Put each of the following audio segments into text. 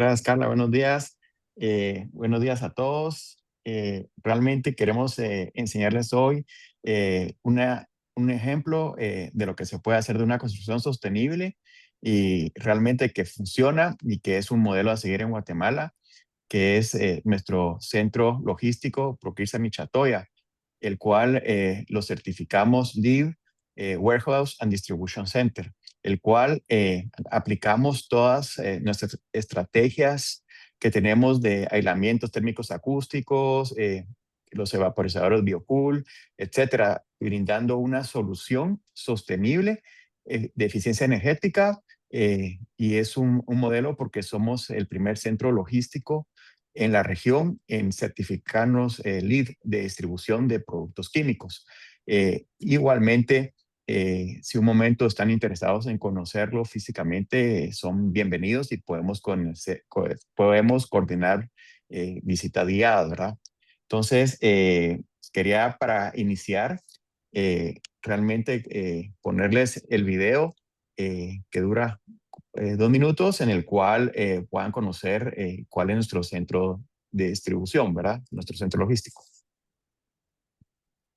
gracias, Carla. Buenos días. Buenos días a todos. Realmente queremos enseñarles hoy eh, una, un ejemplo de lo que se puede hacer de una construcción sostenible y realmente que funciona y que es un modelo a seguir en Guatemala, que es nuestro centro logístico Prokirsa Michatoya, el cual lo certificamos LEED Warehouse and Distribution Center, el cual aplicamos todas nuestras estrategias que tenemos de aislamientos térmicos acústicos, los evaporizadores biocool, etcétera, brindando una solución sostenible de eficiencia energética. Y es un modelo porque somos el primer centro logístico en la región en certificarnos LEED de distribución de productos químicos. Igualmente, si un momento están interesados en conocerlo físicamente, son bienvenidos y podemos coordinar visita guiada, ¿verdad? Entonces, quería para iniciar, realmente ponerles el video que dura 2 minutos en el cual puedan conocer cuál es nuestro centro de distribución, ¿verdad? Nuestro centro logístico.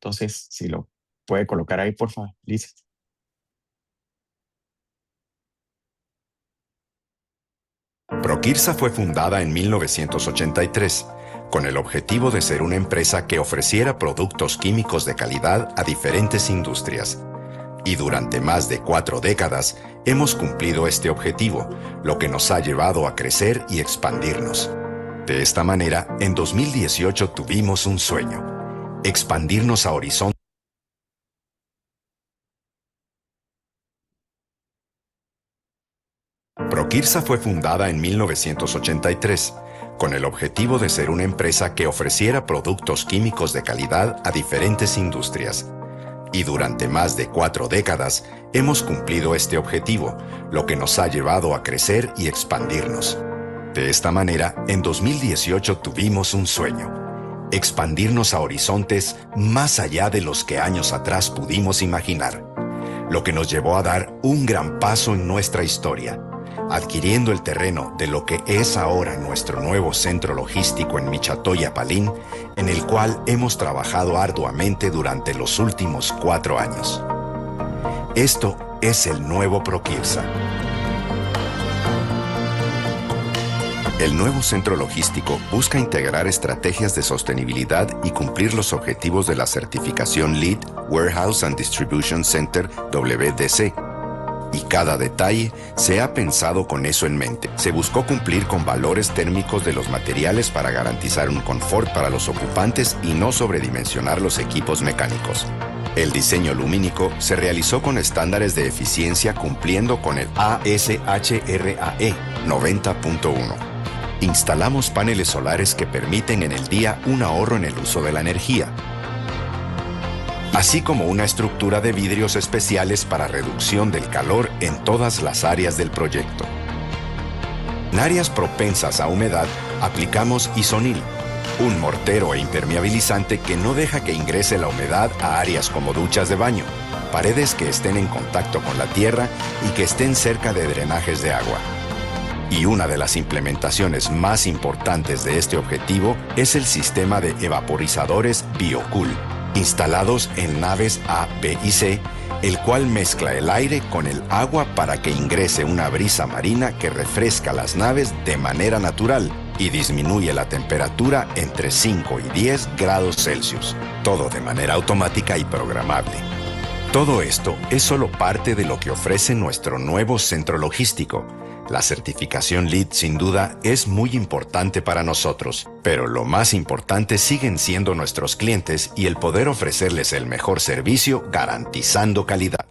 Entonces, si lo puede colocar ahí, por favor, Lisa. Prokirsa fue fundada en 1983 con el objetivo de ser una empresa que ofreciera productos químicos de calidad a diferentes industrias. Y durante más de 4 décadas hemos cumplido este objetivo, lo que nos ha llevado a crecer y expandirnos. De esta manera, en 2018 tuvimos un sueño: expandirnos a horizontes. Prokirsa fue fundada en 1983 con el objetivo de ser una empresa que ofreciera productos químicos de calidad a diferentes industrias. Y durante más de 4 décadas hemos cumplido este objetivo, lo que nos ha llevado a crecer y expandirnos. De esta manera, en 2018 tuvimos un sueño: expandirnos a horizontes más allá de los que años atrás pudimos imaginar, lo que nos llevó a dar un gran paso en nuestra historia, adquiriendo el terreno de lo que es ahora nuestro nuevo centro logístico en Michatoya, Palín, en el cual hemos trabajado arduamente durante los últimos 4 años. Esto es el nuevo Prokirsa. El nuevo centro logístico busca integrar estrategias de sostenibilidad y cumplir los objetivos de la certificación LEED Warehouse and Distribution Center WDC. Y cada detalle se ha pensado con eso en mente. Se buscó cumplir con valores térmicos de los materiales para garantizar un confort para los ocupantes y no sobredimensionar los equipos mecánicos. El diseño lumínico se realizó con estándares de eficiencia cumpliendo con el ASHRAE 90.1. Instalamos paneles solares que permiten en el día un ahorro en el uso de la energía, así como una estructura de vidrios especiales para reducción del calor en todas las áreas del proyecto. En áreas propensas a humedad, aplicamos Isonil, un mortero e impermeabilizante que no deja que ingrese la humedad a áreas como duchas de baño, paredes que estén en contacto con la tierra y que estén cerca de drenajes de agua. Y una de las implementaciones más importantes de este objetivo es el sistema de evaporizadores biocool, instalados en naves A, B y C, el cual mezcla el aire con el agua para que ingrese una brisa marina que refresca las naves de manera natural y disminuye la temperatura entre 5 y 10 grados Celsius, todo de manera automática y programable. Todo esto es solo parte de lo que ofrece nuestro nuevo centro logístico. La certificación LEED sin duda es muy importante para nosotros, pero lo más importante siguen siendo nuestros clientes y el poder ofrecerles el mejor servicio garantizando calidad.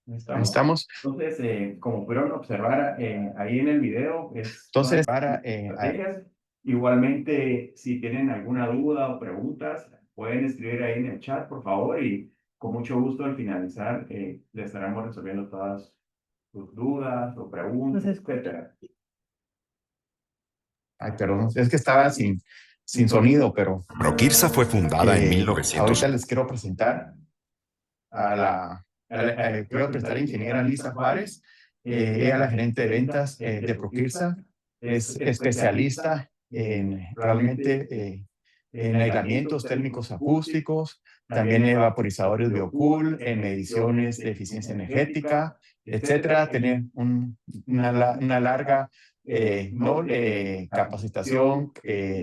Ahí estamos. Entonces, como pudieron observar ahí en el video, entonces, para estrategias. Igualmente, si tienen alguna duda o preguntas, pueden escribir ahí en el chat, por favor, y con mucho gusto al finalizar les estaremos resolviendo todas sus dudas o preguntas, etcétera. Ay, perdón, es que estaba sin sonido, pero Proquirsa fue fundada en ahorita 1900. les quiero presentar quiero presentar a la ingeniera Lisa Juárez. Ella es la gerente de ventas de Proquirsa. Es especialista realmente en aislamientos térmicos acústicos, también en vaporizadores Biocool, en mediciones de eficiencia energética, etcétera. Tiene una larga capacitación,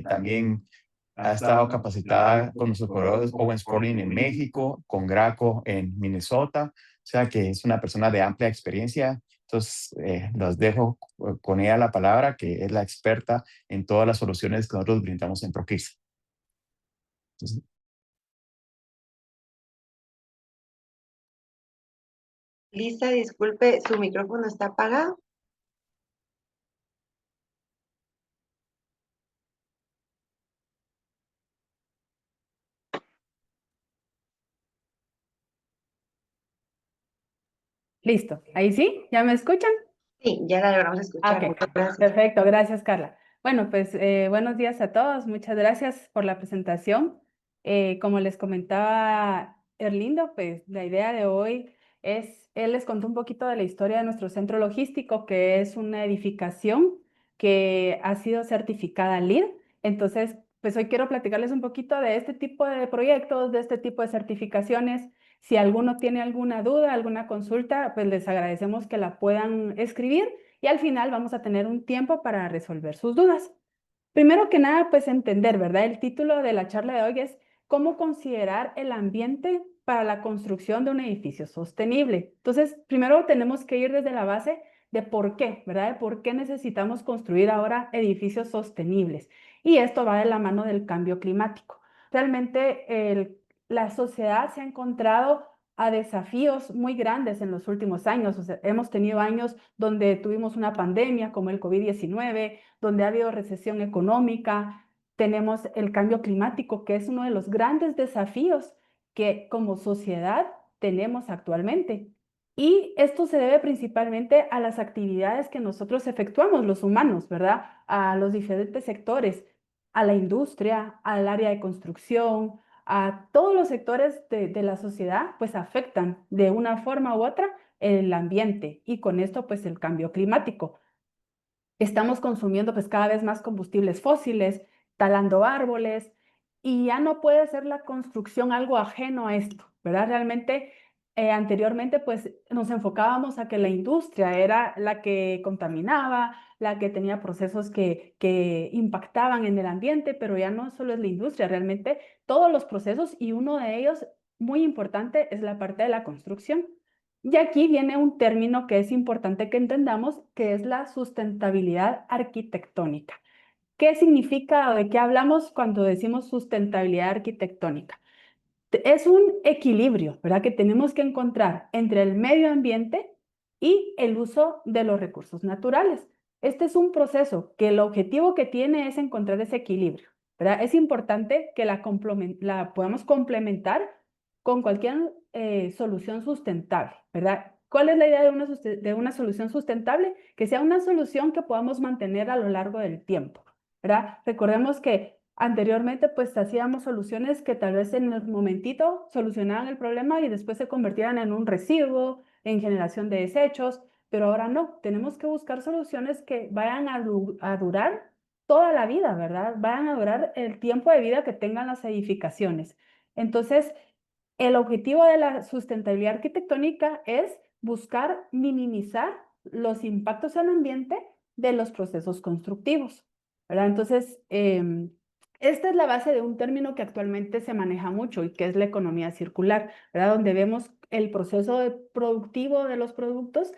también ha estado capacitada con los corredores Owen Sporting en México, con Graco en Minnesota, o sea que es una persona de amplia experiencia. Entonces, los dejo con ella la palabra, que es la experta en todas las soluciones que nosotros brindamos en ProKids. Lisa, disculpe, su micrófono está apagado. Listo, ahí sí, ¿ya me escuchan? Sí, ya la logramos escuchar. Ok, Muchas gracias. perfecto, gracias Carla. Bueno, pues buenos días a todos, muchas gracias por la presentación. Como les comentaba Erlindo, pues la idea de hoy es, él les contó un poquito de la historia de nuestro centro logístico, que es una edificación que ha sido certificada LEED. Entonces, pues hoy quiero platicarles un poquito de este tipo de proyectos, de este tipo de certificaciones. Si alguno tiene alguna duda, alguna consulta, pues les agradecemos que la puedan escribir y al final vamos a tener un tiempo para resolver sus dudas. Primero que nada, pues entender, ¿verdad? El título de la charla de hoy es ¿cómo considerar el ambiente para la construcción de un edificio sostenible? Entonces, primero tenemos que ir desde la base de por qué, ¿verdad? De por qué necesitamos construir ahora edificios sostenibles. Y esto va de la mano del cambio climático. Realmente la sociedad se ha encontrado a desafíos muy grandes en los últimos años. O sea, hemos tenido años donde tuvimos una pandemia como el COVID-19, donde ha habido recesión económica, tenemos el cambio climático, que es uno de los grandes desafíos que como sociedad tenemos actualmente. Y esto se debe principalmente a las actividades que nosotros efectuamos, los humanos, ¿verdad? A los diferentes sectores, a la industria, al área de construcción, a todos los sectores de la sociedad, pues afectan de una forma u otra el ambiente y con esto pues el cambio climático. Estamos consumiendo pues cada vez más combustibles fósiles, talando árboles y ya no puede ser la construcción algo ajeno a esto, ¿verdad? Realmente anteriormente pues nos enfocábamos a que la industria era la que contaminaba, la que tenía procesos que impactaban en el ambiente, pero ya no solo es la industria, realmente todos los procesos y uno de ellos muy importante es la parte de la construcción. Y aquí viene un término que es importante que entendamos, que es la sustentabilidad arquitectónica. ¿Qué significa o de qué hablamos cuando decimos sustentabilidad arquitectónica? Es un equilibrio, ¿verdad? Que tenemos que encontrar entre el medio ambiente y el uso de los recursos naturales. Este es un proceso que el objetivo que tiene es encontrar ese equilibrio, ¿verdad? Es importante que la podamos complementar con cualquier solución sustentable, ¿verdad? ¿Cuál es la idea de una solución sustentable? Que sea una solución que podamos mantener a lo largo del tiempo, ¿verdad? Recordemos que anteriormente pues hacíamos soluciones que tal vez en el momentito solucionaban el problema y después se convertían en un residuo, en generación de desechos, pero ahora no, tenemos que buscar soluciones que vayan a durar toda la vida, ¿verdad? Vayan a durar el tiempo de vida que tengan las edificaciones. Entonces, el objetivo de la sustentabilidad arquitectónica es buscar minimizar los impactos al ambiente de los procesos constructivos, ¿verdad? Entonces, esta es la base de un término que actualmente se maneja mucho y que es la economía circular, ¿verdad? Donde vemos el proceso productivo de los productos,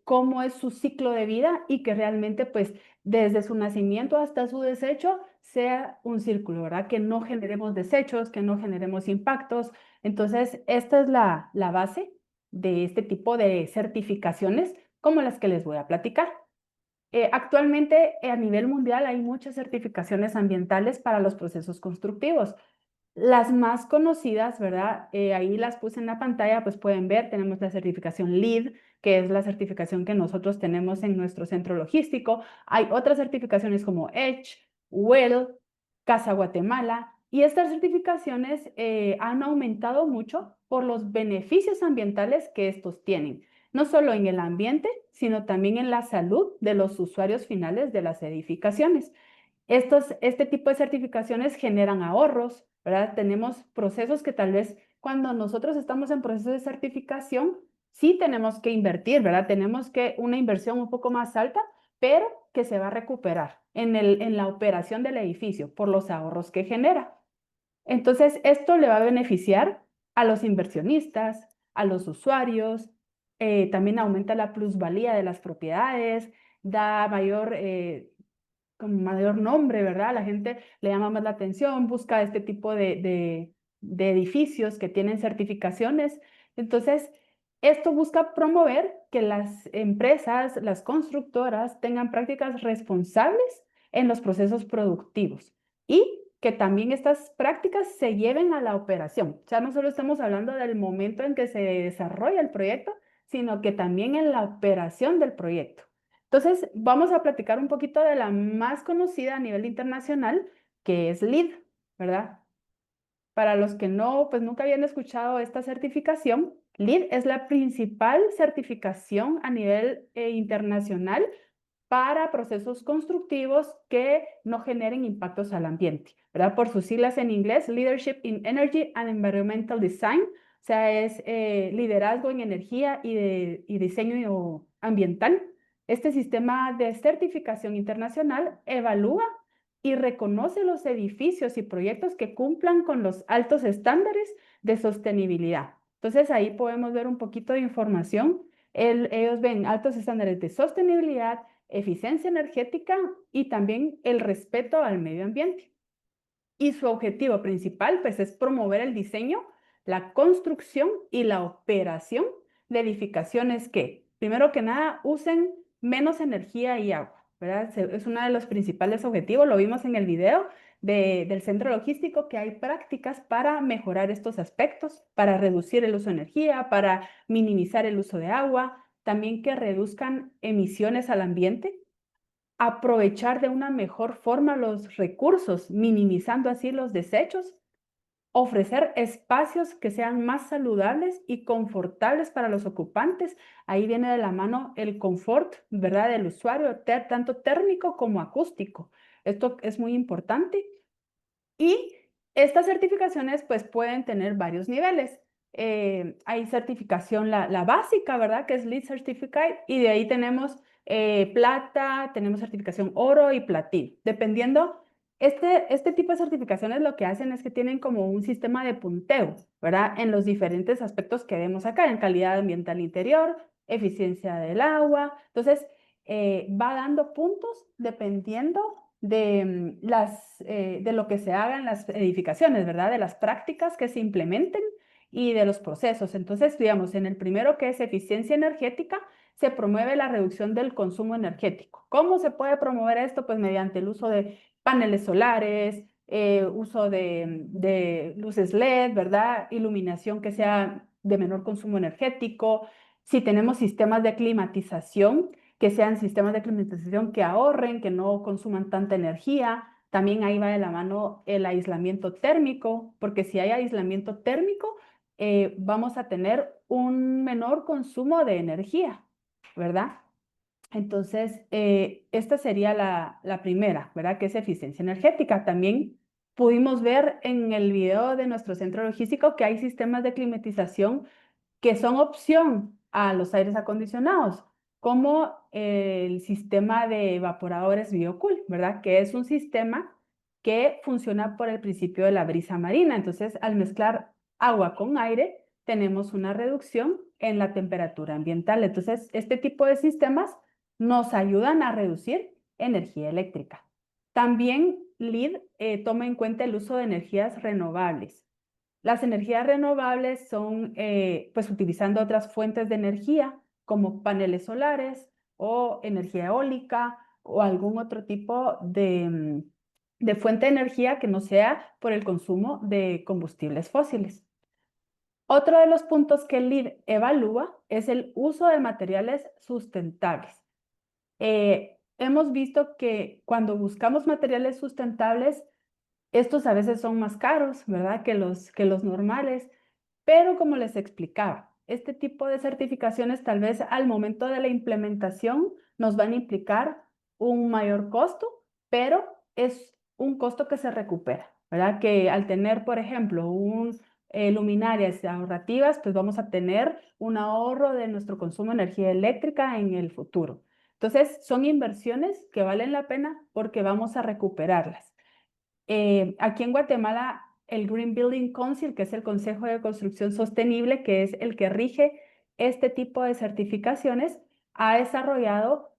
cómo es su ciclo de vida y que realmente, pues, desde su nacimiento hasta su desecho, sea un círculo, ¿verdad? Que no generemos desechos, que no generemos impactos. Entonces, esta es la base de este tipo de certificaciones como las que les voy a platicar. Actualmente a nivel mundial hay muchas certificaciones ambientales para los procesos constructivos. Las más conocidas, ¿verdad? Ahí las puse en la pantalla, pues pueden ver, tenemos la certificación LEED, que es la certificación que nosotros tenemos en nuestro centro logístico. Hay otras certificaciones como EDGE, WELL, Casa Guatemala, y estas certificaciones han aumentado mucho por los beneficios ambientales que estos tienen, no solo en el ambiente, sino también en la salud de los usuarios finales de las edificaciones. Este tipo de certificaciones generan ahorros, ¿verdad? Tenemos procesos que tal vez cuando nosotros estamos en proceso de certificación, sí tenemos que invertir, ¿verdad? Tenemos que una inversión un poco más alta, pero que se va a recuperar en la operación del edificio por los ahorros que genera. Entonces, esto le va a beneficiar a los inversionistas, a los usuarios, también aumenta la plusvalía de las propiedades, da con mayor nombre, ¿verdad? La gente le llama más la atención, busca este tipo de edificios que tienen certificaciones. Entonces, esto busca promover que las empresas, las constructoras tengan prácticas responsables en los procesos productivos y que también estas prácticas se lleven a la operación. O sea, no solo estamos hablando del momento en que se desarrolla el proyecto, sino que también en la operación del proyecto. Entonces, vamos a platicar un poquito de la más conocida a nivel internacional, que es LEED, ¿verdad? Para los que no, pues nunca habían escuchado esta certificación, LEED es la principal certificación a nivel internacional para procesos constructivos que no generen impactos al ambiente, ¿verdad? Por sus siglas en inglés, Leadership in Energy and Environmental Design, o sea, es liderazgo en energía y diseño ambiental. Este sistema de certificación internacional evalúa y reconoce los edificios y proyectos que cumplan con los altos estándares de sostenibilidad. Entonces, ahí podemos ver un poquito de información. Ellos ven altos estándares de sostenibilidad, eficiencia energética y también el respeto al medio ambiente. Y su objetivo principal, pues, es promover el diseño, la construcción y la operación de edificaciones que, primero que nada, usen menos energía y agua, ¿verdad? Es uno de los principales objetivos, lo vimos en el video del centro logístico, que hay prácticas para mejorar estos aspectos, para reducir el uso de energía, para minimizar el uso de agua, también que reduzcan emisiones al ambiente, aprovechar de una mejor forma los recursos, minimizando así los desechos, ofrecer espacios que sean más saludables y confortables para los ocupantes. Ahí viene de la mano el confort, ¿verdad?, del usuario, tanto térmico como acústico. Esto es muy importante. Y estas certificaciones pues pueden tener varios niveles. Hay certificación, la básica, ¿verdad? Que es LEED Certificate, y de ahí tenemos plata, tenemos certificación oro y platino. Dependiendo, este tipo de certificaciones lo que hacen es que tienen como un sistema de punteo, ¿verdad? En los diferentes aspectos que vemos acá, en calidad ambiental interior, eficiencia del agua. Entonces, va dando puntos dependiendo de lo que se haga en las edificaciones, ¿verdad? De las prácticas que se implementen y de los procesos. Entonces, digamos, en el primero, que es eficiencia energética, se promueve la reducción del consumo energético. ¿Cómo se puede promover esto? Pues mediante el uso de paneles solares, uso de luces LED, ¿verdad? Iluminación que sea de menor consumo energético. Si tenemos sistemas de climatización, que sean sistemas de climatización que ahorren, que no consuman tanta energía. También ahí va de la mano el aislamiento térmico, porque si hay aislamiento térmico, vamos a tener un menor consumo de energía, ¿verdad? Entonces, esta sería la primera, ¿verdad? Que es eficiencia energética. También pudimos ver en el video de nuestro centro logístico que hay sistemas de climatización que son opción a los aires acondicionados, como el sistema de evaporadores Biocool, ¿verdad? Que es un sistema que funciona por el principio de la brisa marina. Entonces, al mezclar agua con aire, tenemos una reducción en la temperatura ambiental. Entonces, este tipo de sistemas nos ayudan a reducir energía eléctrica. También LEED toma en cuenta el uso de energías renovables. Las energías renovables son pues utilizando otras fuentes de energía como paneles solares o energía eólica o algún otro tipo de fuente de energía que no sea por el consumo de combustibles fósiles. Otro de los puntos que el LEED evalúa es el uso de materiales sustentables. Hemos visto que cuando buscamos materiales sustentables, estos a veces son más caros, ¿verdad? Que los normales, pero como les explicaba, este tipo de certificaciones tal vez al momento de la implementación nos van a implicar un mayor costo, pero es un costo que se recupera, ¿verdad? Que al tener, por ejemplo, luminarias ahorrativas, pues vamos a tener un ahorro de nuestro consumo de energía eléctrica en el futuro. Entonces, son inversiones que valen la pena porque vamos a recuperarlas. Aquí en Guatemala, el Green Building Council, que es el Consejo de Construcción Sostenible, que es el que rige este tipo de certificaciones, ha desarrollado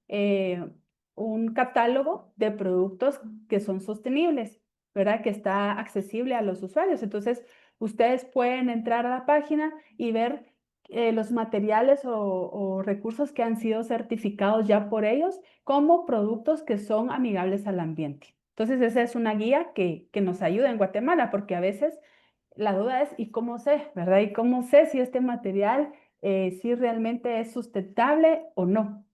un catálogo de productos que son sostenibles, ¿verdad? Que está accesible a los usuarios. Entonces, ustedes pueden entrar a la página y ver los materiales o recursos que han sido certificados ya por ellos como productos que son amigables al ambiente. Entonces, esa es una guía que nos ayuda en Guatemala, porque a veces la duda es, ¿y cómo sé, verdad? ¿Y cómo sé si este material si realmente es sustentable o no?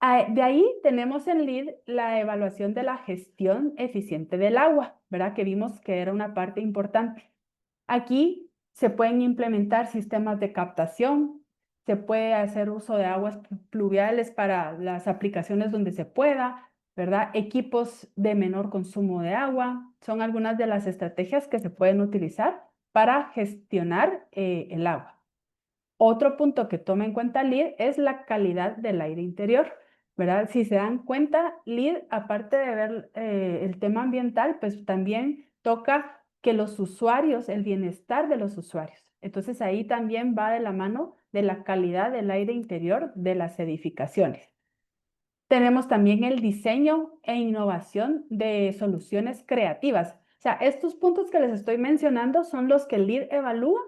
De ahí tenemos en LEED la evaluación de la gestión eficiente del agua, ¿verdad? Que vimos que era una parte importante. Aquí se pueden implementar sistemas de captación, se puede hacer uso de aguas pluviales para las aplicaciones donde se pueda, ¿verdad? Equipos de menor consumo de agua, son algunas de las estrategias que se pueden utilizar para gestionar el agua. Otro punto que toma en cuenta LEED es la calidad del aire interior, ¿verdad? Si se dan cuenta, LEED, aparte de ver el tema ambiental, pues también toca que los usuarios, el bienestar de los usuarios. Entonces ahí también va de la mano de la calidad del aire interior de las edificaciones. Tenemos también el diseño e innovación de soluciones creativas. O sea, estos puntos que les estoy mencionando son los que el LEED evalúa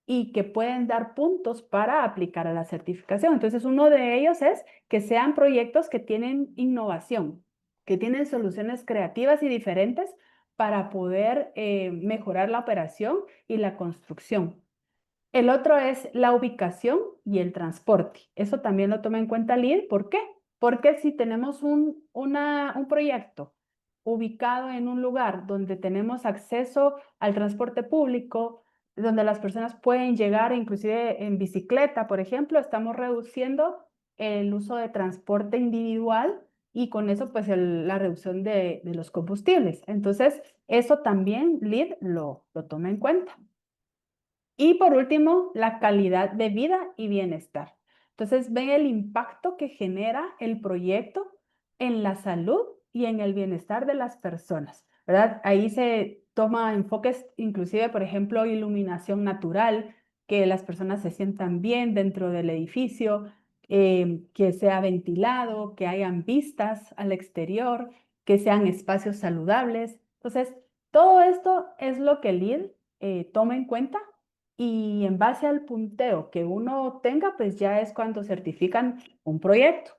y que pueden dar puntos para aplicar a la certificación. Entonces, uno de ellos es que sean proyectos que tienen innovación, que tienen soluciones creativas y diferentes para poder mejorar la operación y la construcción. El otro es la ubicación y el transporte. Eso también lo toma en cuenta LEED. ¿Por qué? Porque si tenemos un proyecto ubicado en un lugar donde tenemos acceso al transporte público, donde las personas pueden llegar inclusive en bicicleta, por ejemplo, estamos reduciendo el uso de transporte individual y con eso pues la reducción de los combustibles. Entonces, eso también LEED lo toma en cuenta. Y por último, la calidad de vida y bienestar. Entonces, ven el impacto que genera el proyecto en la salud y en el bienestar de las personas, ¿verdad? Ahí se toma enfoques, inclusive, por ejemplo, iluminación natural, que las personas se sientan bien dentro del edificio, que sea ventilado, que hayan vistas al exterior, que sean espacios saludables. Entonces, todo esto es lo que el LEED toma en cuenta y en base al punteo que uno tenga, pues ya es cuando certifican un proyecto.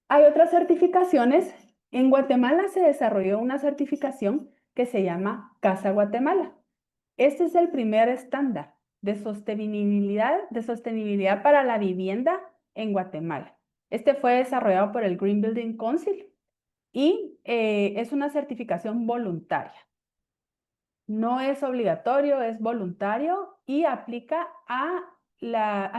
Hay otras certificaciones. En Guatemala se desarrolló una certificación que se llama Casa Guatemala. Este es el primer estándar de sostenibilidad para la vivienda en Guatemala. Este fue desarrollado por el Green Building Council y es una certificación voluntaria. No es obligatorio, es voluntario y aplica a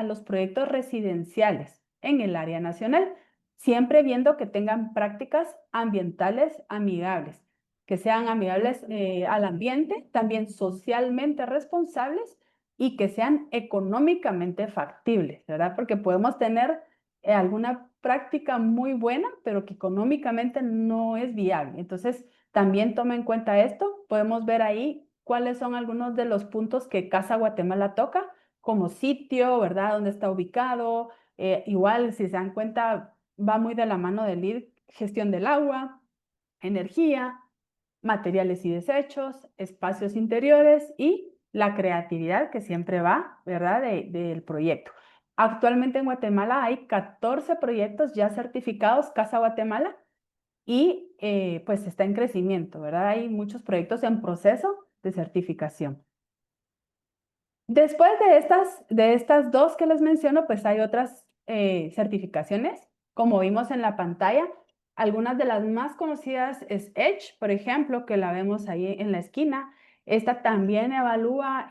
los proyectos residenciales en el área nacional, siempre viendo que tengan prácticas ambientales amigables, que sean amigables al ambiente, también socialmente responsables y que sean económicamente factibles, ¿verdad? Porque podemos tener alguna práctica muy buena, pero que económicamente no es viable. Entonces, también toma en cuenta esto. Podemos ver ahí cuáles son algunos de los puntos que Casa Guatemala toca, como sitio, ¿verdad? Dónde está ubicado. Igual, si se dan cuenta, va muy de la mano del LEED, gestión del agua, energía, materiales y desechos, espacios interiores y la creatividad que siempre va, ¿verdad?, del proyecto. Actualmente en Guatemala hay 14 proyectos ya certificados Casa Guatemala y pues está en crecimiento, ¿verdad? Hay muchos proyectos en proceso de certificación. Después de estas dos que les menciono, pues hay otras certificaciones, como vimos en la pantalla. Algunas de las más conocidas es EDGE, por ejemplo, que la vemos ahí en la esquina. Esta también evalúa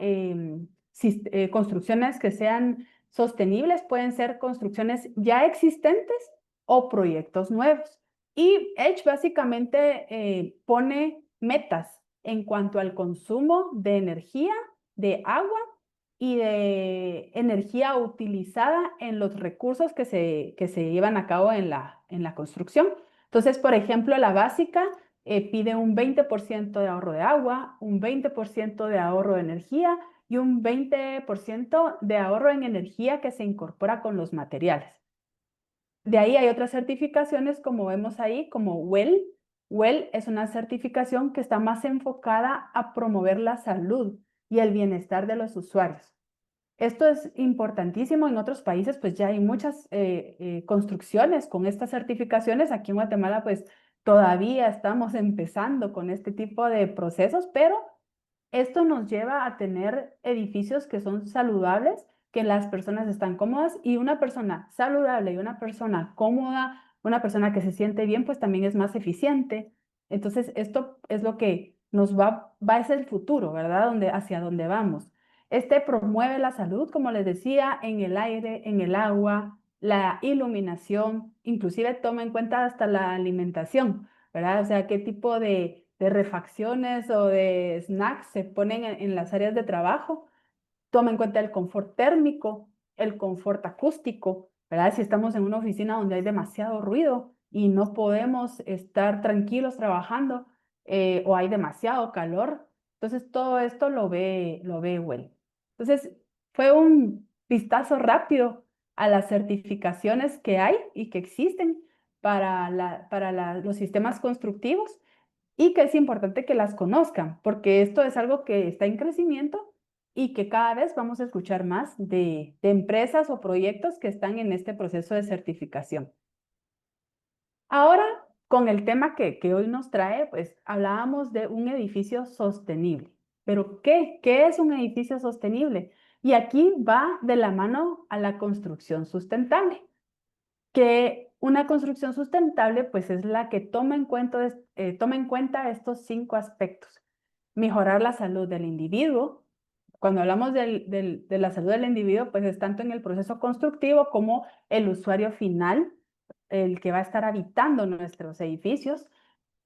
construcciones que sean sostenibles, pueden ser construcciones ya existentes o proyectos nuevos. Y EDGE básicamente pone metas en cuanto al consumo de energía, de agua y de energía utilizada en los recursos que se llevan a cabo en la construcción. Entonces, por ejemplo, la básica pide un 20% de ahorro de agua, un 20% de ahorro de energía y un 20% de ahorro en energía que se incorpora con los materiales. De ahí hay otras certificaciones, como vemos ahí, como WELL. WELL es una certificación que está más enfocada a promover la salud y el bienestar de los usuarios. Esto es importantísimo. En otros países, pues ya hay muchas construcciones con estas certificaciones. Aquí en Guatemala, pues todavía estamos empezando con este tipo de procesos, pero esto nos lleva a tener edificios que son saludables, que las personas están cómodas y una persona saludable y una persona cómoda, una persona que se siente bien, pues también es más eficiente. Entonces, esto es lo que nos va a ser el futuro, ¿verdad? Hacia dónde vamos. Este promueve la salud, como les decía, en el aire, en el agua, la iluminación, inclusive toma en cuenta hasta la alimentación, ¿verdad? O sea, qué tipo de refacciones o de snacks se ponen en las áreas de trabajo. Toma en cuenta el confort térmico, el confort acústico, ¿verdad? Si estamos en una oficina donde hay demasiado ruido y no podemos estar tranquilos trabajando o hay demasiado calor, entonces todo esto lo ve WELL. Entonces, fue un vistazo rápido a las certificaciones que hay y que existen para los sistemas constructivos y que es importante que las conozcan, porque esto es algo que está en crecimiento y que cada vez vamos a escuchar más de empresas o proyectos que están en este proceso de certificación. Ahora, con el tema que hoy nos trae, pues hablábamos de un edificio sostenible. ¿Pero qué? ¿Qué es un edificio sostenible? Y aquí va de la mano a la construcción sustentable, que una construcción sustentable pues es la que toma en cuenta estos 5 aspectos. Mejorar la salud del individuo. Cuando hablamos de la salud del individuo, pues es tanto en el proceso constructivo como el usuario final, el que va a estar habitando nuestros edificios.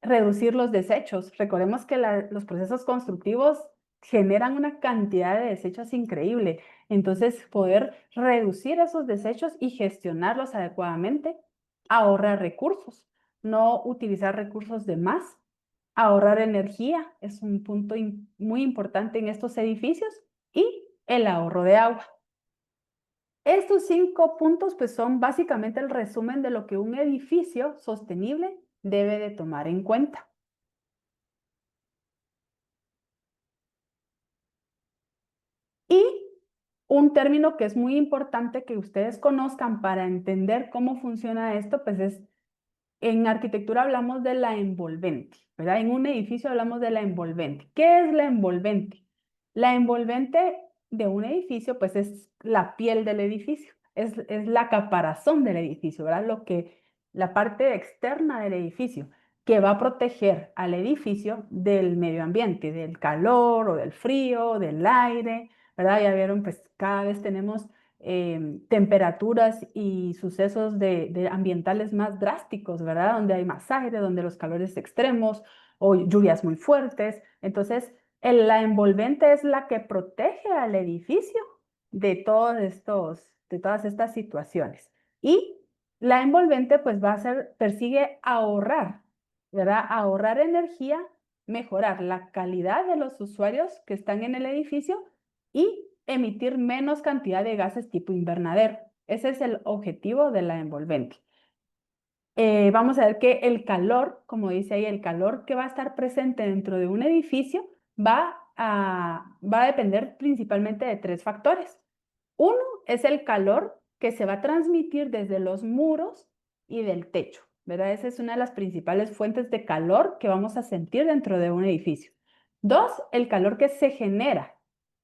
Reducir los desechos. Recordemos que los procesos constructivos generan una cantidad de desechos increíble. Entonces, poder reducir esos desechos y gestionarlos adecuadamente. Ahorrar recursos, no utilizar recursos de más. Ahorrar energía es un punto muy importante en estos edificios y el ahorro de agua. Estos 5 puntos pues son básicamente el resumen de lo que un edificio sostenible debe de tomar en cuenta. Y un término que es muy importante que ustedes conozcan para entender cómo funciona esto, pues es, en arquitectura hablamos de la envolvente, ¿verdad? En un edificio hablamos de la envolvente. ¿Qué es la envolvente? La envolvente de un edificio, pues es la piel del edificio, es la caparazón del edificio, ¿verdad? La parte externa del edificio que va a proteger al edificio del medio ambiente, del calor o del frío, del aire, ¿verdad? Ya vieron, pues cada vez tenemos temperaturas y sucesos de ambientales más drásticos, ¿verdad? Donde hay más aire, donde los calores extremos o lluvias muy fuertes. Entonces, la envolvente es la que protege al edificio de todas estas situaciones. Y la envolvente pues persigue ahorrar, ¿verdad? Ahorrar energía, mejorar la calidad de los usuarios que están en el edificio y emitir menos cantidad de gases tipo invernadero. Ese es el objetivo de la envolvente. vamos a ver que el calor, como dice ahí, el calor que va a estar presente dentro de un edificio va a depender principalmente de 3 factores. Uno es el calor que se va a transmitir desde los muros y del techo, ¿verdad? Esa es una de las principales fuentes de calor que vamos a sentir dentro de un edificio. 2, el calor que se genera.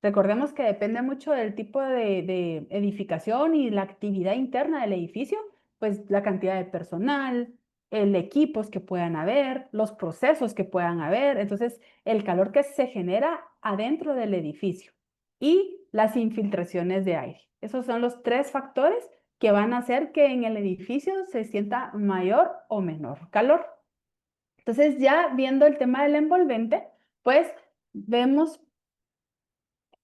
Recordemos que depende mucho del tipo de edificación y la actividad interna del edificio, pues la cantidad de personal, el equipos que puedan haber, los procesos que puedan haber. Entonces, el calor que se genera adentro del edificio y las infiltraciones de aire. Esos son los 3 factores que van a hacer que en el edificio se sienta mayor o menor calor. Entonces, ya viendo el tema del envolvente, pues vemos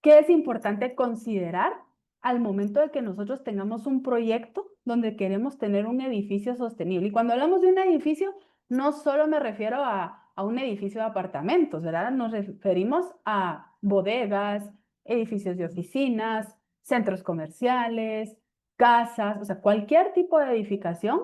qué es importante considerar al momento de que nosotros tengamos un proyecto donde queremos tener un edificio sostenible. Y cuando hablamos de un edificio, no solo me refiero a un edificio de apartamentos, ¿verdad? Nos referimos a bodegas, edificios de oficinas, centros comerciales, casas, o sea, cualquier tipo de edificación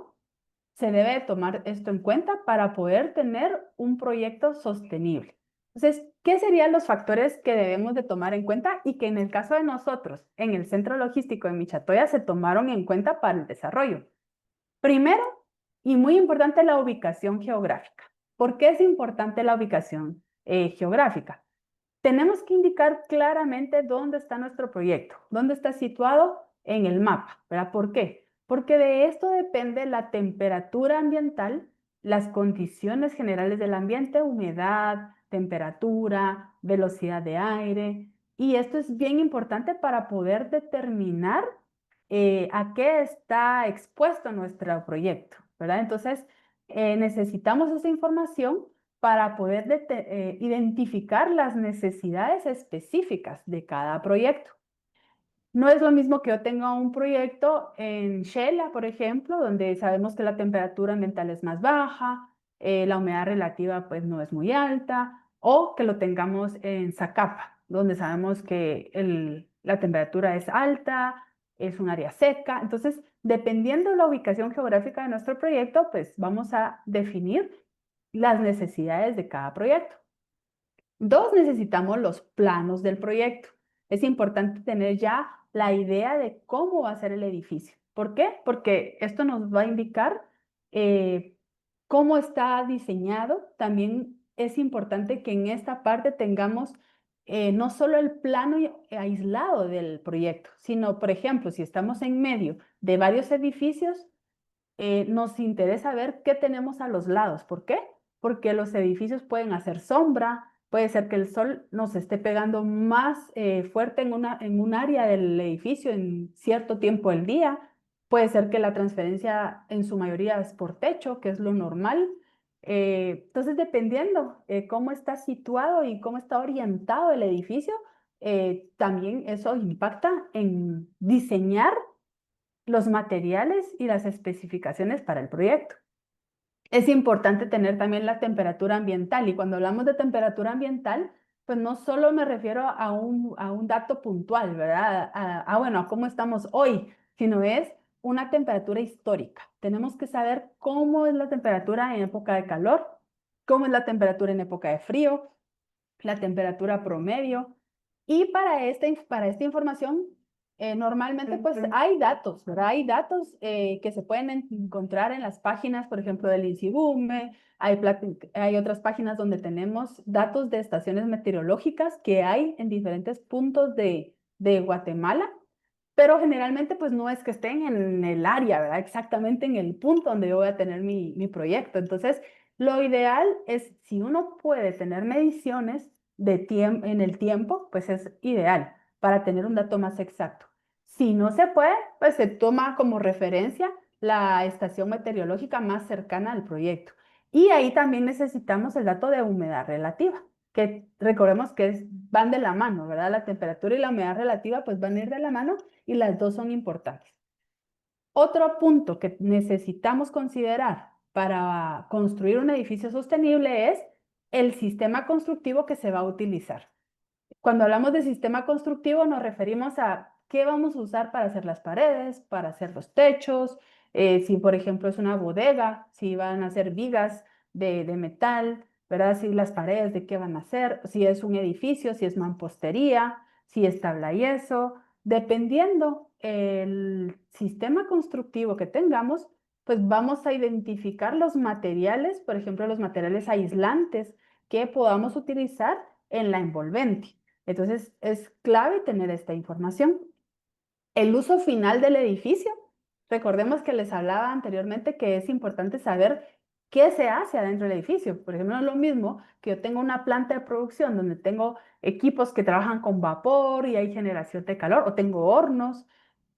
se debe tomar esto en cuenta para poder tener un proyecto sostenible. Entonces, ¿qué serían los factores que debemos de tomar en cuenta y que en el caso de nosotros, en el centro logístico de Michatoya, se tomaron en cuenta para el desarrollo? Primero, y muy importante, la ubicación geográfica. ¿Por qué es importante la ubicación geográfica? Tenemos que indicar claramente dónde está nuestro proyecto, dónde está situado en el mapa, ¿verdad? ¿Por qué? Porque de esto depende la temperatura ambiental, las condiciones generales del ambiente, humedad, temperatura, velocidad de aire, y esto es bien importante para poder determinar a qué está expuesto nuestro proyecto, ¿verdad? Entonces, necesitamos esa información para poder identificar las necesidades específicas de cada proyecto. No es lo mismo que yo tenga un proyecto en Shela, por ejemplo, donde sabemos que la temperatura ambiental es más baja, la humedad relativa pues no es muy alta, o que lo tengamos en Zacapa, donde sabemos que la temperatura es alta, es un área seca. Entonces, dependiendo de la ubicación geográfica de nuestro proyecto, pues vamos a definir las necesidades de cada proyecto. 2, necesitamos los planos del proyecto. Es importante tener ya la idea de cómo va a ser el edificio. ¿Por qué? Porque esto nos va a indicar cómo está diseñado. También es importante que en esta parte tengamos no solo el plano aislado del proyecto, sino, por ejemplo, si estamos en medio de varios edificios, nos interesa ver qué tenemos a los lados. ¿Por qué? Porque los edificios pueden hacer sombra, puede ser que el sol nos esté pegando más fuerte en un área del edificio en cierto tiempo del día, puede ser que la transferencia en su mayoría es por techo, que es lo normal. Entonces, dependiendo cómo está situado y cómo está orientado el edificio, también eso impacta en diseñar los materiales y las especificaciones para el proyecto. Es importante tener también la temperatura ambiental y cuando hablamos de temperatura ambiental, pues no solo me refiero a un dato puntual, ¿verdad? Bueno, a cómo estamos hoy, sino es una temperatura histórica. Tenemos que saber cómo es la temperatura en época de calor, cómo es la temperatura en época de frío, la temperatura promedio. Y para esta información, normalmente pues hay datos, ¿verdad? Hay datos que se pueden encontrar en las páginas, por ejemplo, del INSIBUME, hay otras páginas donde tenemos datos de estaciones meteorológicas que hay en diferentes puntos de Guatemala, pero generalmente pues no es que estén en el área, ¿verdad? Exactamente en el punto donde yo voy a tener mi proyecto. Entonces, lo ideal es, si uno puede tener mediciones en el tiempo, pues es ideal para tener un dato más exacto. Si no se puede, pues se toma como referencia la estación meteorológica más cercana al proyecto. Y ahí también necesitamos el dato de humedad relativa, que recordemos que van de la mano, ¿verdad? La temperatura y la humedad relativa pues van a ir de la mano y las dos son importantes. Otro punto que necesitamos considerar para construir un edificio sostenible es el sistema constructivo que se va a utilizar. Cuando hablamos de sistema constructivo nos referimos a qué vamos a usar para hacer las paredes, para hacer los techos, Si, por ejemplo, es una bodega, si van a ser vigas de metal, ¿verdad? Si las paredes de qué van a ser, si es un edificio, si es mampostería, si es tabla yeso, dependiendo el sistema constructivo que tengamos, pues vamos a identificar los materiales, por ejemplo, los materiales aislantes que podamos utilizar en la envolvente. Entonces, es clave tener esta información. El uso final del edificio. Recordemos que les hablaba anteriormente que es importante saber qué se hace adentro del edificio. Por ejemplo, no es lo mismo que yo tengo una planta de producción donde tengo equipos que trabajan con vapor y hay generación de calor, o tengo hornos,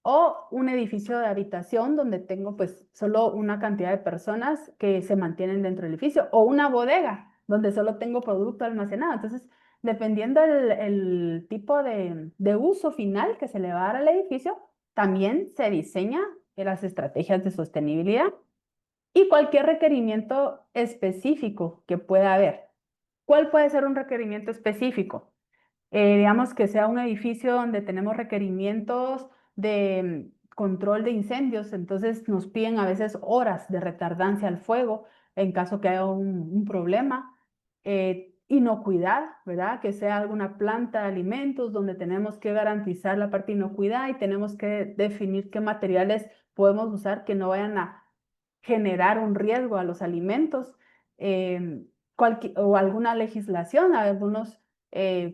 o un edificio de habitación donde tengo pues solo una cantidad de personas que se mantienen dentro del edificio, o una bodega donde solo tengo producto almacenado. Entonces, dependiendo el tipo de uso final que se le va a dar al edificio, también se diseña las estrategias de sostenibilidad y cualquier requerimiento específico que pueda haber. ¿Cuál puede ser un requerimiento específico? Digamos que sea un edificio donde tenemos requerimientos de control de incendios, entonces nos piden a veces horas de retardancia al fuego en caso que haya un problema. Inocuidad, ¿verdad? Que sea alguna planta de alimentos donde tenemos que garantizar la parte de inocuidad y tenemos que definir qué materiales podemos usar que no vayan a generar un riesgo a los alimentos. em, o alguna legislación, algunos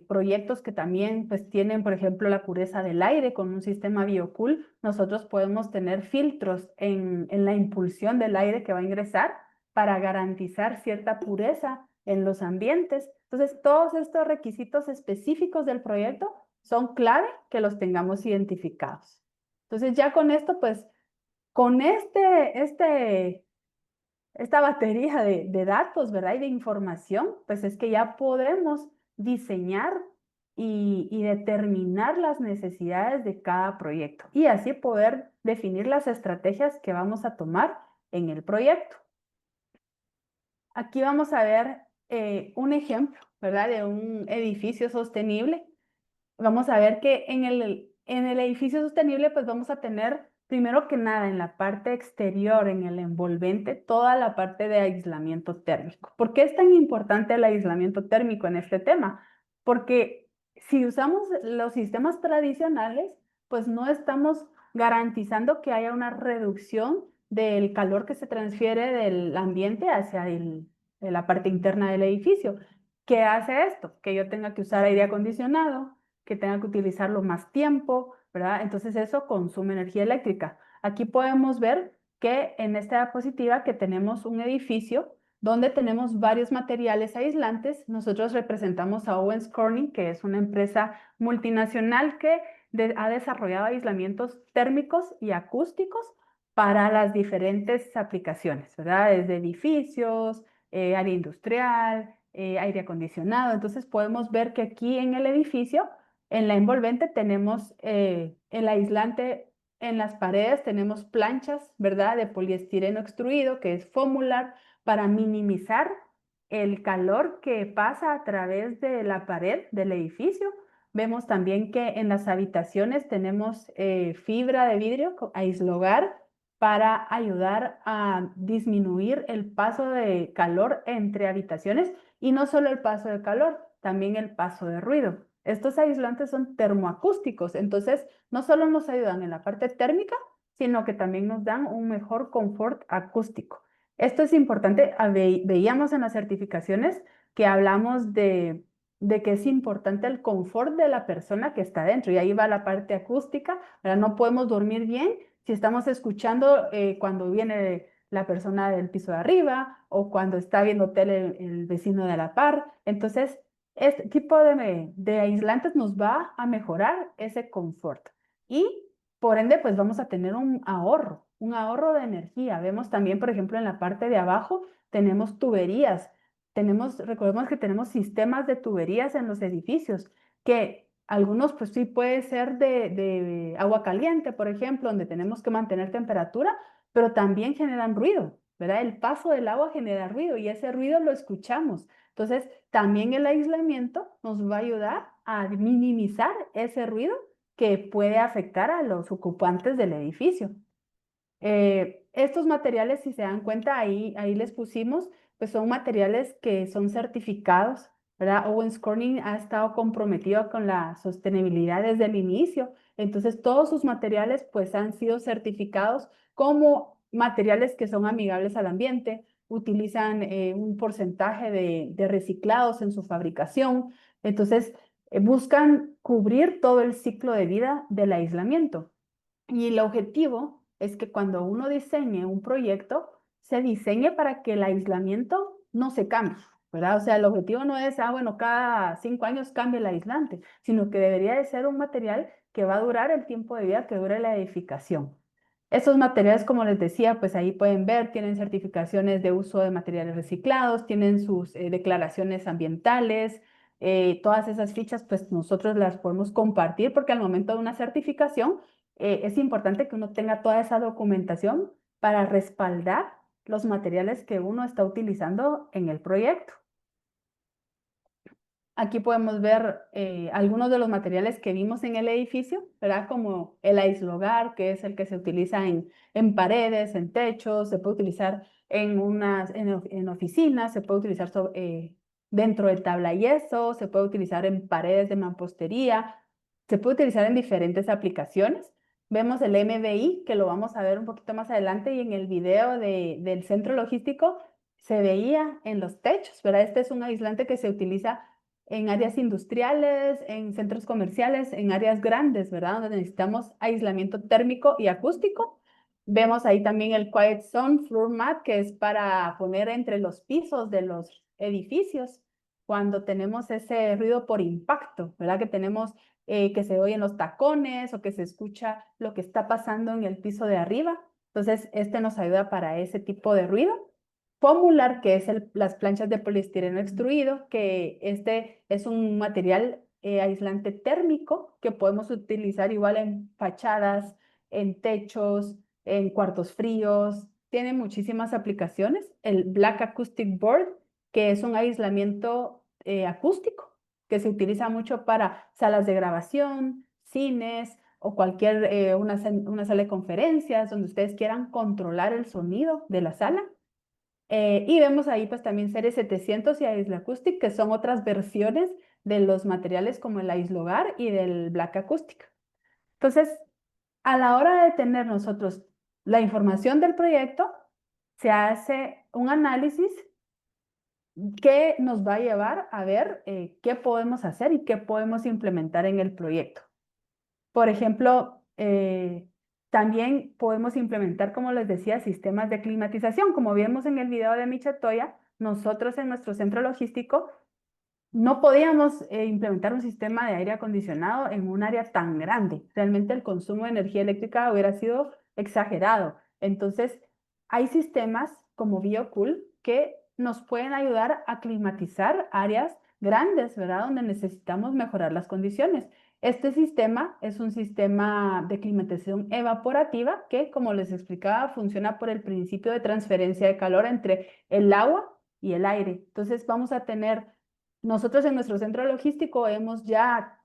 proyectos que también pues tienen, por ejemplo, la pureza del aire con un sistema Biocool. Nosotros podemos tener filtros en la impulsión del aire que va a ingresar para garantizar cierta pureza en los ambientes. Entonces, todos estos requisitos específicos del proyecto son clave que los tengamos identificados. Entonces, ya con esto, pues, con esta batería de datos, ¿verdad? Y de información, pues es que ya podemos diseñar y determinar las necesidades de cada proyecto y así poder definir las estrategias que vamos a tomar en el proyecto. Aquí vamos a ver un ejemplo, ¿verdad? De un edificio sostenible. Vamos a ver que en el edificio sostenible, pues vamos a tener, primero que nada, en la parte exterior, en el envolvente, toda la parte de aislamiento térmico. ¿Por qué es tan importante el aislamiento térmico en este tema? Porque si usamos los sistemas tradicionales, pues no estamos garantizando que haya una reducción del calor que se transfiere del ambiente hacia la parte interna del edificio. ¿Qué hace esto? Que yo tenga que usar aire acondicionado, que tenga que utilizarlo más tiempo, ¿verdad? Entonces eso consume energía eléctrica. Aquí podemos ver que en esta diapositiva que tenemos un edificio donde tenemos varios materiales aislantes. Nosotros representamos a Owens Corning, que es una empresa multinacional que ha desarrollado aislamientos térmicos y acústicos para las diferentes aplicaciones, ¿verdad? Desde edificios, área industrial, aire acondicionado. Entonces podemos ver que aquí en el edificio, en la envolvente, tenemos el aislante en las paredes, tenemos planchas, ¿verdad? De poliestireno extruido, que es foamular, para minimizar el calor que pasa a través de la pared del edificio. Vemos también que en las habitaciones tenemos fibra de vidrio, aislogar, para ayudar a disminuir el paso de calor entre habitaciones y no solo el paso de calor, también el paso de ruido. Estos aislantes son termoacústicos, entonces no solo nos ayudan en la parte térmica, sino que también nos dan un mejor confort acústico. Esto es importante, veíamos en las certificaciones que hablamos de que es importante el confort de la persona que está dentro y ahí va la parte acústica, ¿verdad? No podemos dormir bien si estamos escuchando cuando viene la persona del piso de arriba o cuando está viendo tele el vecino de la par. Entonces, este tipo de aislantes nos va a mejorar ese confort y por ende, pues vamos a tener un ahorro de energía. Vemos también, por ejemplo, en la parte de abajo tenemos tuberías. Recordemos que tenemos sistemas de tuberías en los edificios que algunos, pues sí, puede ser de agua caliente, por ejemplo, donde tenemos que mantener temperatura, pero también generan ruido, ¿verdad? El paso del agua genera ruido y ese ruido lo escuchamos. Entonces, también el aislamiento nos va a ayudar a minimizar ese ruido que puede afectar a los ocupantes del edificio. Estos materiales, si se dan cuenta, ahí les pusimos, pues son materiales que son certificados, ¿verdad? Owens Corning ha estado comprometido con la sostenibilidad desde el inicio. Entonces, todos sus materiales, pues, han sido certificados como materiales que son amigables al ambiente, utilizan un porcentaje de reciclados en su fabricación. Entonces, buscan cubrir todo el ciclo de vida del aislamiento. Y el objetivo es que cuando uno diseñe un proyecto, se diseñe para que el aislamiento no se cambie, ¿verdad? O sea, el objetivo no es, bueno, cada 5 años cambie el aislante, sino que debería de ser un material que va a durar el tiempo de vida que dure la edificación. Estos materiales, como les decía, pues ahí pueden ver, tienen certificaciones de uso de materiales reciclados, tienen sus declaraciones ambientales, todas esas fichas, pues nosotros las podemos compartir porque al momento de una certificación, es importante que uno tenga toda esa documentación para respaldar los materiales que uno está utilizando en el proyecto. Aquí podemos ver algunos de los materiales que vimos en el edificio, ¿verdad? Como el aislogar, que es el que se utiliza en paredes, en techos, se puede utilizar en oficinas, se puede utilizar dentro de tabla yeso, se puede utilizar en paredes de mampostería, se puede utilizar en diferentes aplicaciones. Vemos el MBI, que lo vamos a ver un poquito más adelante, y en el video del centro logístico se veía en los techos, ¿verdad? Este es un aislante que se utiliza en áreas industriales, en centros comerciales, en áreas grandes, ¿verdad? Donde necesitamos aislamiento térmico y acústico. Vemos ahí también el Quiet Zone Floor Mat, que es para poner entre los pisos de los edificios cuando tenemos ese ruido por impacto, ¿verdad? Que tenemos que se oyen los tacones o que se escucha lo que está pasando en el piso de arriba. Entonces, este nos ayuda para ese tipo de ruido. Foamular, que es las planchas de poliestireno extruido, que este es un material aislante térmico que podemos utilizar igual en fachadas, en techos, en cuartos fríos. Tiene muchísimas aplicaciones. El Black Acoustic Board, que es un aislamiento acústico, que se utiliza mucho para salas de grabación, cines o una sala de conferencias donde ustedes quieran controlar el sonido de la sala. Y vemos ahí pues también Serie 700 y Aisle Acoustic, que son otras versiones de los materiales como el Aislogar y del Black Acoustic. Entonces, a la hora de tener nosotros la información del proyecto, se hace un análisis que nos va a llevar a ver qué podemos hacer y qué podemos implementar en el proyecto. Por ejemplo, también podemos implementar, como les decía, sistemas de climatización. Como vimos en el video de Michatoya, nosotros en nuestro centro logístico no podíamos implementar un sistema de aire acondicionado en un área tan grande. Realmente el consumo de energía eléctrica hubiera sido exagerado. Entonces, hay sistemas como BioCool que nos pueden ayudar a climatizar áreas grandes, ¿verdad? Donde necesitamos mejorar las condiciones. Este sistema es un sistema de climatización evaporativa que, como les explicaba, funciona por el principio de transferencia de calor entre el agua y el aire. Entonces, vamos a tener nosotros en nuestro centro logístico hemos ya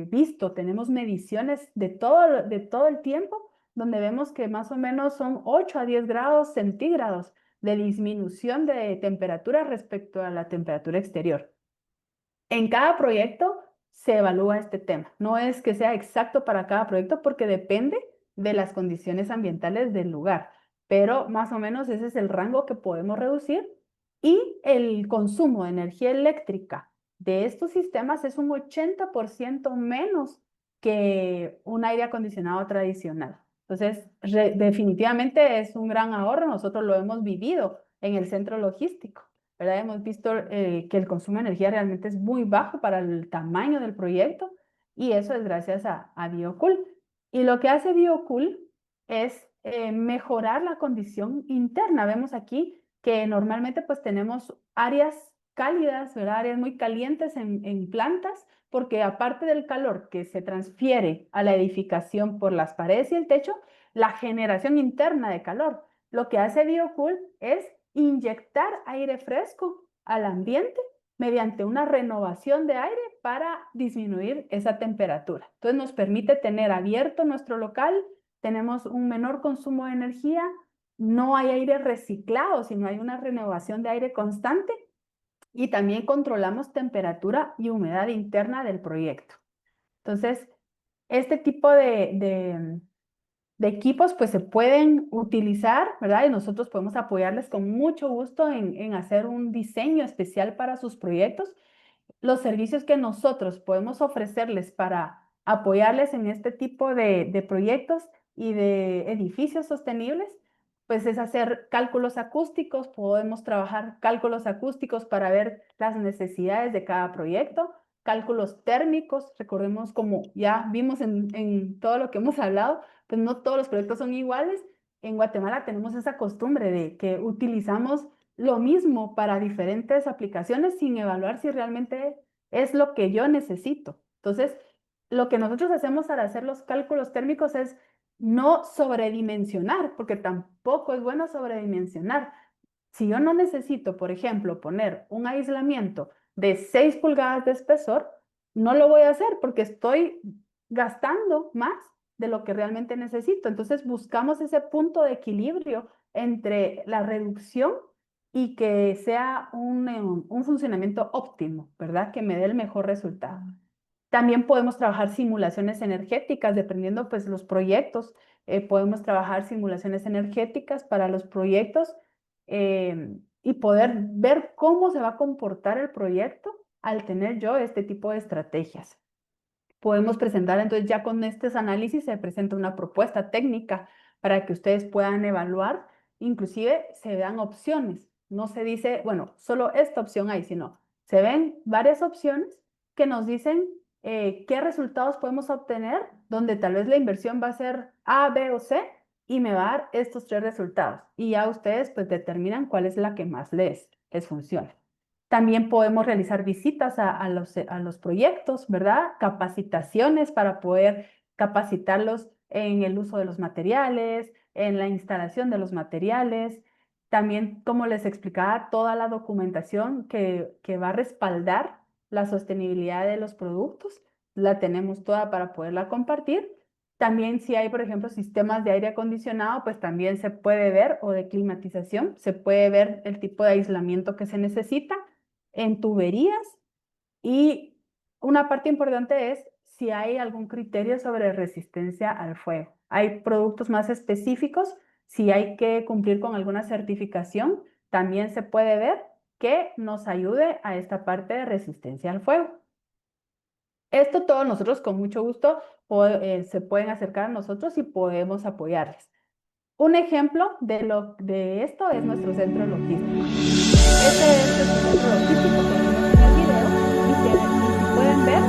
visto, tenemos mediciones de todo el tiempo, donde vemos que más o menos son 8 a 10 grados centígrados de disminución de temperatura respecto a la temperatura exterior. En cada proyecto se evalúa este tema. No es que sea exacto para cada proyecto porque depende de las condiciones ambientales del lugar, pero más o menos ese es el rango que podemos reducir y el consumo de energía eléctrica de estos sistemas es un 80% menos que un aire acondicionado tradicional. Entonces, definitivamente es un gran ahorro. Nosotros lo hemos vivido en el centro logístico, ¿verdad? Hemos visto que el consumo de energía realmente es muy bajo para el tamaño del proyecto y eso es gracias a BioCool. Y lo que hace BioCool es mejorar la condición interna. Vemos aquí que normalmente pues tenemos áreas cálidas, ¿verdad? Áreas muy calientes en plantas, porque aparte del calor que se transfiere a la edificación por las paredes y el techo, la generación interna de calor. Lo que hace BioCool es inyectar aire fresco al ambiente mediante una renovación de aire para disminuir esa temperatura. Entonces nos permite tener abierto nuestro local tenemos un menor consumo de energía, no hay aire reciclado, sino hay una renovación de aire constante y también controlamos temperatura y humedad interna del proyecto. Entonces, este tipo de equipos pues se pueden utilizar, ¿verdad? Y nosotros podemos apoyarles con mucho gusto en hacer un diseño especial para sus proyectos. Los servicios que nosotros podemos ofrecerles para apoyarles en este tipo de proyectos y de edificios sostenibles, pues es hacer cálculos acústicos, podemos trabajar cálculos acústicos para ver las necesidades de cada proyecto, cálculos térmicos, recordemos como ya vimos en todo lo que hemos hablado, pues no todos los proyectos son iguales. En Guatemala tenemos esa costumbre de que utilizamos lo mismo para diferentes aplicaciones sin evaluar si realmente es lo que yo necesito. Entonces, lo que nosotros hacemos para hacer los cálculos térmicos es no sobredimensionar, porque tampoco es bueno sobredimensionar. Si yo no necesito, por ejemplo, poner un aislamiento de 6 pulgadas de espesor, no lo voy a hacer porque estoy gastando más de lo que realmente necesito. Entonces buscamos ese punto de equilibrio entre la reducción y que sea un funcionamiento óptimo, ¿verdad? Que me dé el mejor resultado. También podemos trabajar simulaciones energéticas, dependiendo pues los proyectos. Podemos trabajar simulaciones energéticas para los proyectos y poder ver cómo se va a comportar el proyecto al tener yo este tipo de estrategias. Podemos presentar, entonces ya con estos análisis se presenta una propuesta técnica para que ustedes puedan evaluar, inclusive se dan opciones. No se dice, bueno, solo esta opción hay, sino se ven varias opciones que nos dicen qué resultados podemos obtener, donde tal vez la inversión va a ser A, B o C y me va a dar estos 3 resultados. Y ya ustedes pues determinan cuál es la que más les funciona. También podemos realizar visitas a los proyectos, ¿verdad? Capacitaciones para poder capacitarlos en el uso de los materiales, en la instalación de los materiales. También, como les explicaba, toda la documentación que va a respaldar la sostenibilidad de los productos, la tenemos toda para poderla compartir. También si hay, por ejemplo, sistemas de aire acondicionado, pues también se puede ver, o de climatización, se puede ver el tipo de aislamiento que se necesita en tuberías y una parte importante es si hay algún criterio sobre resistencia al fuego. Hay productos más específicos, si hay que cumplir con alguna certificación, también se puede ver que nos ayude a esta parte de resistencia al fuego. Esto todos nosotros con mucho gusto se pueden acercar a nosotros y podemos apoyarles. Un ejemplo de esto es nuestro centro logístico. Este es nuestro centro logístico que vimos en el video y si pueden ver,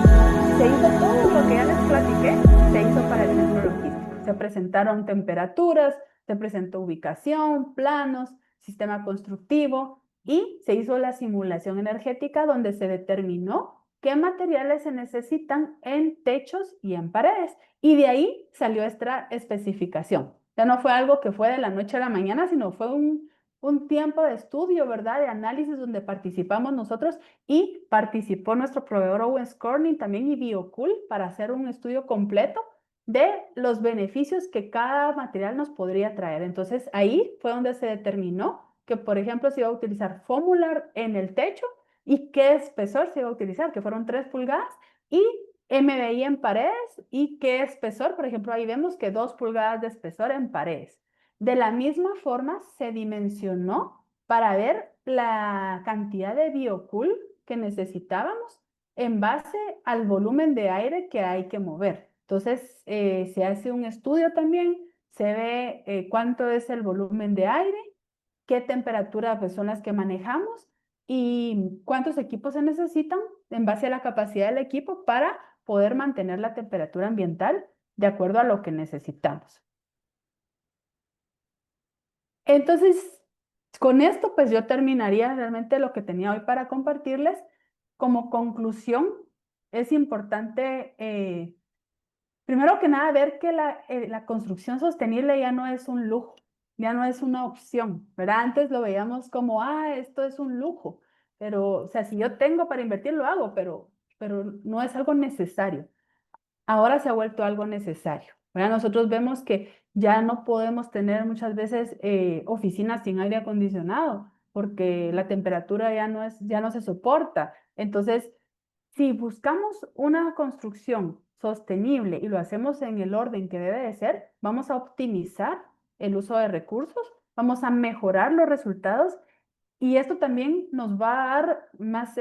se hizo todo lo que ya les platiqué, se hizo para el centro logístico. Se presentaron temperaturas, se presentó ubicación, planos, sistema constructivo y se hizo la simulación energética donde se determinó qué materiales se necesitan en techos y en paredes. Y de ahí salió esta especificación. Ya no fue algo que fue de la noche a la mañana, sino fue un tiempo de estudio, ¿verdad? De análisis donde participamos nosotros y participó nuestro proveedor Owens Corning también y Biocool para hacer un estudio completo de los beneficios que cada material nos podría traer. Entonces ahí fue donde se determinó que, por ejemplo, se iba a utilizar Fomular en el techo y qué espesor se iba a utilizar, que fueron 3 pulgadas, y MDI en paredes y qué espesor, por ejemplo, ahí vemos que 2 pulgadas de espesor en paredes. De la misma forma, se dimensionó para ver la cantidad de Biocool que necesitábamos en base al volumen de aire que hay que mover. Entonces, se hace un estudio también, se ve cuánto es el volumen de aire, qué temperatura pues, son las que manejamos y cuántos equipos se necesitan en base a la capacidad del equipo para poder mantener la temperatura ambiental de acuerdo a lo que necesitamos. Entonces, con esto pues yo terminaría realmente lo que tenía hoy para compartirles. Como conclusión, es importante, primero que nada, ver que la construcción sostenible ya no es un lujo, ya no es una opción, ¿verdad? Antes lo veíamos como, esto es un lujo, pero, o sea, si yo tengo para invertir, lo hago, pero no es algo necesario. Ahora se ha vuelto algo necesario. ¿verdad? Nosotros vemos que ya no podemos tener muchas veces oficinas sin aire acondicionado porque la temperatura ya no se soporta. Entonces, si buscamos una construcción sostenible y lo hacemos en el orden que debe de ser, vamos a optimizar el uso de recursos, vamos a mejorar los resultados y esto también nos va a dar más,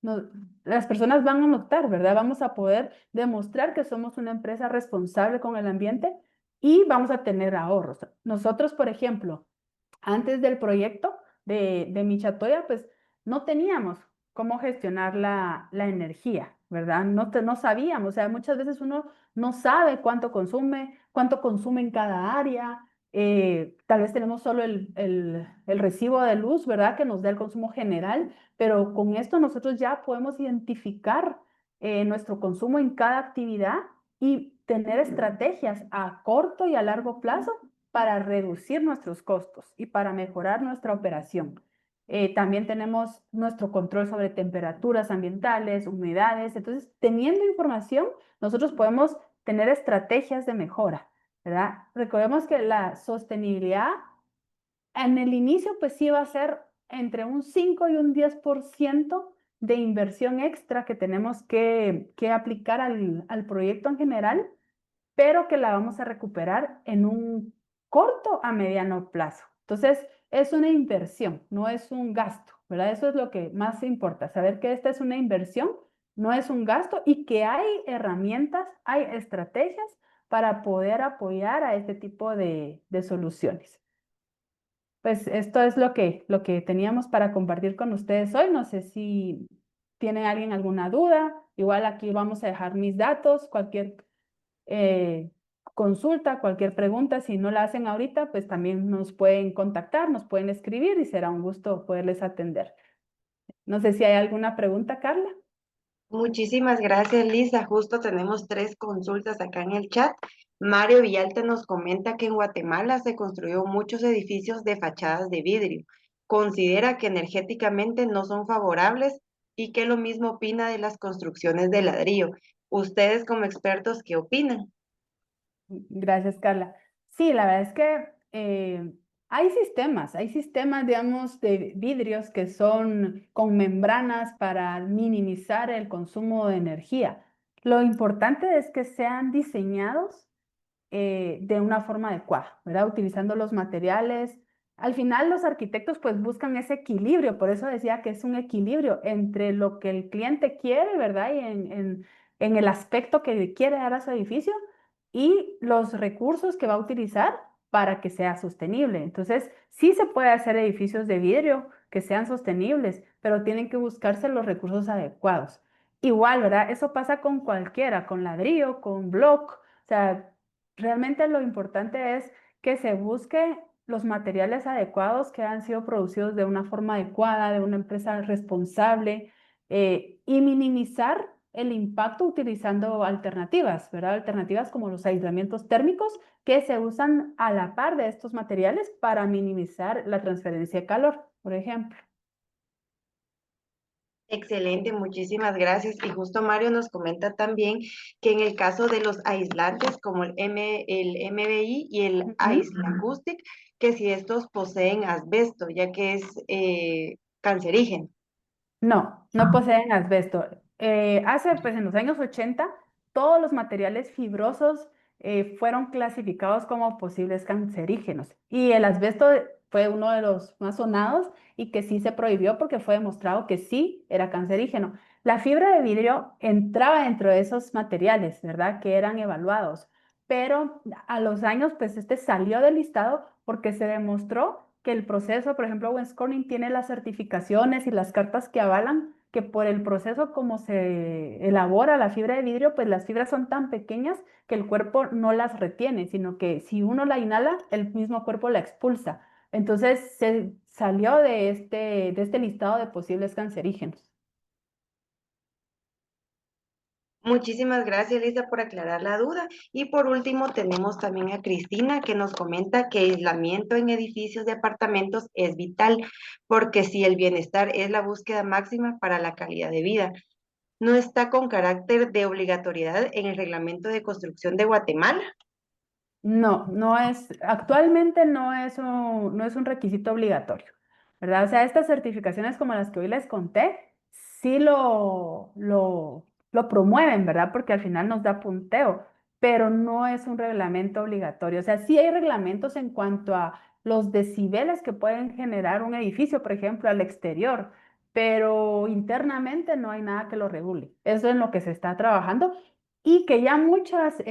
no- las personas van a notar, ¿verdad? Vamos a poder demostrar que somos una empresa responsable con el ambiente y vamos a tener ahorros. Nosotros, por ejemplo, antes del proyecto de Michatoya, pues no teníamos cómo gestionar la energía, ¿verdad? No sabíamos, o sea, muchas veces uno no sabe cuánto consume en cada área. Tal vez tenemos solo el recibo de luz, ¿verdad? Que nos da el consumo general, pero con esto nosotros ya podemos identificar nuestro consumo en cada actividad y tener estrategias a corto y a largo plazo para reducir nuestros costos y para mejorar nuestra operación. También tenemos nuestro control sobre temperaturas ambientales, humedades. Entonces, teniendo información, nosotros podemos tener estrategias de mejora, ¿verdad? Recordemos que la sostenibilidad en el inicio, pues sí va a ser entre un 5 y un 10% de inversión extra que tenemos que aplicar al proyecto en general, pero que la vamos a recuperar en un corto a mediano plazo. Entonces, es una inversión, no es un gasto, ¿verdad? Eso es lo que más importa, saber que esta es una inversión, no es un gasto y que hay herramientas, hay estrategias para poder apoyar a este tipo de soluciones. Pues esto es lo que teníamos para compartir con ustedes hoy. No sé si tiene alguien alguna duda. Igual aquí vamos a dejar mis datos, cualquier eh, consulta, cualquier pregunta, si no la hacen ahorita, pues también nos pueden contactar, nos pueden escribir y será un gusto poderles atender. No sé si hay alguna pregunta, Carla. Muchísimas gracias, Lisa. Justo tenemos 3 consultas acá en el chat. Mario Villalta nos comenta que en Guatemala se construyó muchos edificios de fachadas de vidrio. Considera que energéticamente no son favorables y que lo mismo opina de las construcciones de ladrillo. Ustedes como expertos, ¿qué opinan? Gracias, Carla. Sí, la verdad es que hay sistemas, digamos, de vidrios que son con membranas para minimizar el consumo de energía. Lo importante es que sean diseñados de una forma adecuada, ¿verdad? Utilizando los materiales. Al final los arquitectos pues buscan ese equilibrio, por eso decía que es un equilibrio entre lo que el cliente quiere, ¿verdad? Y en el aspecto que quiere dar a su edificio y los recursos que va a utilizar para que sea sostenible. Entonces, sí se puede hacer edificios de vidrio que sean sostenibles, pero tienen que buscarse los recursos adecuados. Igual, ¿verdad? Eso pasa con cualquiera, con ladrillo, con block. O sea, realmente lo importante es que se busque los materiales adecuados que han sido producidos de una forma adecuada, de una empresa responsable, y minimizar el impacto utilizando alternativas, ¿verdad? Alternativas como los aislamientos térmicos que se usan a la par de estos materiales para minimizar la transferencia de calor, por ejemplo. Excelente, muchísimas gracias. Y justo Mario nos comenta también que en el caso de los aislantes como el MBI y el Ujú. Acoustic, que si estos poseen asbesto, ya que es cancerígeno. No, no poseen asbesto. Hace, pues en los años 80, todos los materiales fibrosos fueron clasificados como posibles cancerígenos. Y el asbesto fue uno de los más sonados y que sí se prohibió porque fue demostrado que sí era cancerígeno. La fibra de vidrio entraba dentro de esos materiales, ¿verdad? Que eran evaluados. Pero a los años, pues este salió del listado porque se demostró que el proceso, por ejemplo, Owens Corning tiene las certificaciones y las cartas que avalan que por el proceso como se elabora la fibra de vidrio, pues las fibras son tan pequeñas que el cuerpo no las retiene, sino que si uno la inhala, el mismo cuerpo la expulsa. Entonces se salió de este listado de posibles cancerígenos. Muchísimas gracias, Lisa, por aclarar la duda. Y por último, tenemos también a Cristina que nos comenta que aislamiento en edificios de apartamentos es vital, porque si el bienestar es la búsqueda máxima para la calidad de vida. no está con carácter de obligatoriedad en el Reglamento de Construcción de Guatemala. No, actualmente no es un requisito obligatorio, ¿verdad? O sea, estas certificaciones como las que hoy les conté, sí lo promueven, ¿verdad? Porque al final nos da punteo, pero no es un reglamento obligatorio. O sea, sí hay reglamentos en cuanto a los decibeles que pueden generar un edificio, por ejemplo, al exterior, pero internamente no hay nada que lo regule. Eso es en lo que se está trabajando y que ya muchas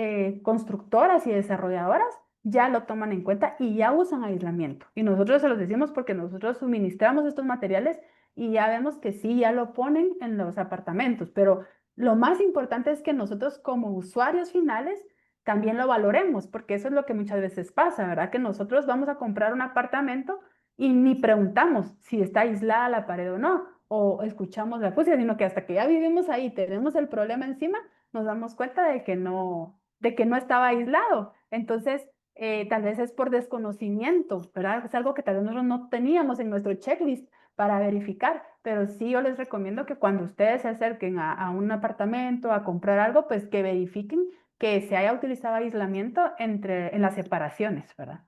constructoras y desarrolladoras ya lo toman en cuenta y ya usan aislamiento. Y nosotros se los decimos porque nosotros suministramos estos materiales y ya vemos que sí, ya lo ponen en los apartamentos, pero lo más importante es que nosotros como usuarios finales también lo valoremos, porque eso es lo que muchas veces pasa, ¿verdad? Que nosotros vamos a comprar un apartamento y ni preguntamos si está aislada la pared o no, o escuchamos la música, sino que hasta que ya vivimos ahí, tenemos el problema encima, nos damos cuenta de que no estaba aislado. Entonces, tal vez es por desconocimiento, ¿verdad? Es algo que tal vez nosotros no teníamos en nuestro checklist para verificar, pero sí yo les recomiendo que cuando ustedes se acerquen a un apartamento, a comprar algo, pues que verifiquen que se haya utilizado aislamiento en las separaciones, ¿verdad?